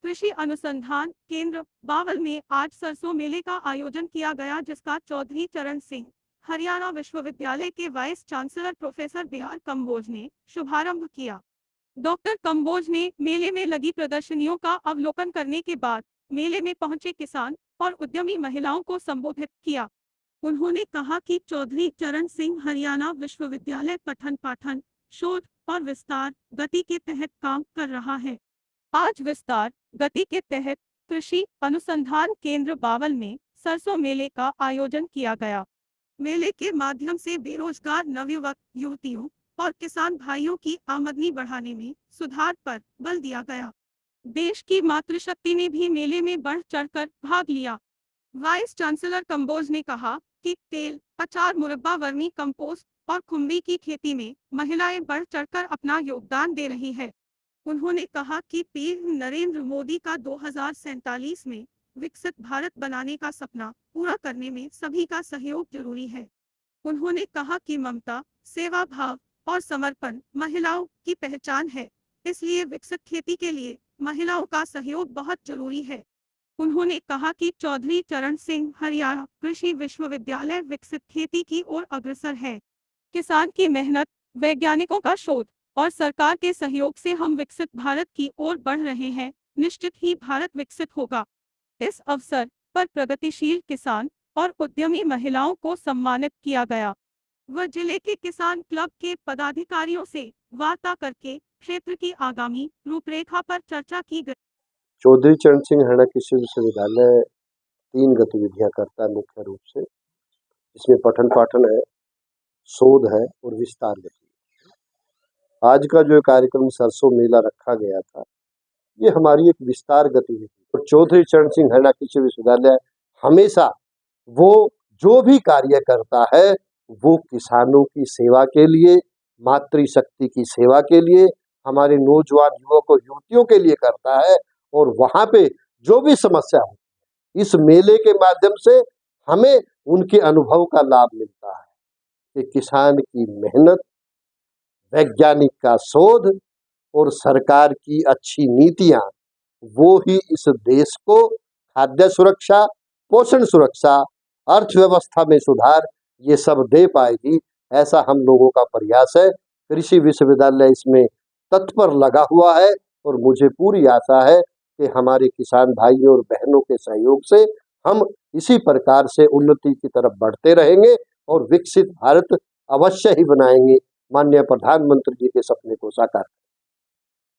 कृषि अनुसंधान केंद्र बावल में आज सरसों मेले का आयोजन किया गया, जिसका चौधरी चरण सिंह हरियाणा विश्वविद्यालय के vice chancellor professor B R Kamboj ने शुभारंभ किया। डॉक्टर कंबोज ने मेले में लगी प्रदर्शनियों का अवलोकन करने के बाद मेले में पहुंचे किसान और उद्यमी महिलाओं को संबोधित किया। उन्होंने कहा कि चौधरी चरण सिंह हरियाणा विश्वविद्यालय पठन पाठन, शोध और विस्तार गति के तहत काम कर रहा है। आज विस्तार गति के तहत कृषि अनुसंधान केंद्र बावल में सरसों मेले का आयोजन किया गया। मेले के माध्यम से बेरोजगार नवयुवक युवतियों और किसान भाइयों की आमदनी बढ़ाने में सुधार पर बल दिया गया। देश की मातृशक्ति ने भी मेले में बढ़ चढ़कर भाग लिया। वाइस चांसलर कंबोज ने कहा कि तेल, अचार, मुरब्बा, वर्मी कंपोस्ट और खुम्बी की खेती में महिलाएं बढ़ चढ़कर अपना योगदान दे रही है। उन्होंने कहा कि पीएम नरेंद्र मोदी का 2047 में विकसित भारत बनाने का सपना पूरा करने में सभी का सहयोग जरूरी है। उन्होंने कहा कि ममता, सेवा भाव और समर्पण महिलाओं की पहचान है, इसलिए विकसित खेती के लिए महिलाओं का सहयोग बहुत जरूरी है। उन्होंने कहा कि चौधरी चरण सिंह हरियाणा कृषि विश्वविद्यालय विकसित खेती की ओर अग्रसर है। किसान की मेहनत, वैज्ञानिकों का शोध और सरकार के सहयोग से हम विकसित भारत की ओर बढ़ रहे हैं। निश्चित ही भारत विकसित होगा। इस अवसर पर प्रगतिशील किसान और उद्यमी महिलाओं को सम्मानित किया गया। वह जिले के किसान क्लब के पदाधिकारियों से वार्ता करके क्षेत्र की आगामी रूपरेखा पर चर्चा की गई। चौधरी चरण सिंह हरियाणा कृषि विश्वविद्यालय 3 गतिविधियां करता है मुख्य रूप से। इसमें पठन पाठन है, शोध है और विस्तार गतिविधि। आज का जो कार्यक्रम सरसों मेला रखा गया था, ये हमारी एक विस्तार गतिविधि और चौधरी चरण सिंह हरियाणा कृषि विश्वविद्यालय हमेशा वो जो भी कार्य करता है वो किसानों की सेवा के लिए, मातृशक्ति की सेवा के लिए, हमारे नौजवान युवक और युवतियों के लिए करता है। और वहां पे जो भी समस्या हो, इस मेले के माध्यम से हमें उनके अनुभव का लाभ मिलता है कि किसान की मेहनत, वैज्ञानिक का शोध और सरकार की अच्छी नीतियां वो ही इस देश को खाद्य सुरक्षा, पोषण सुरक्षा, अर्थव्यवस्था में सुधार ये सब दे पाएगी, ऐसा हम लोगों का प्रयास है। कृषि विश्वविद्यालय इसमें तत्पर लगा हुआ है और मुझे पूरी आशा है कि हमारे किसान भाइयों और बहनों के सहयोग से हम इसी प्रकार से उन्नति की तरफ बढ़ते रहेंगे और विकसित भारत अवश्य ही बनाएंगे। माननीय प्रधानमंत्री जी के सपने को साकार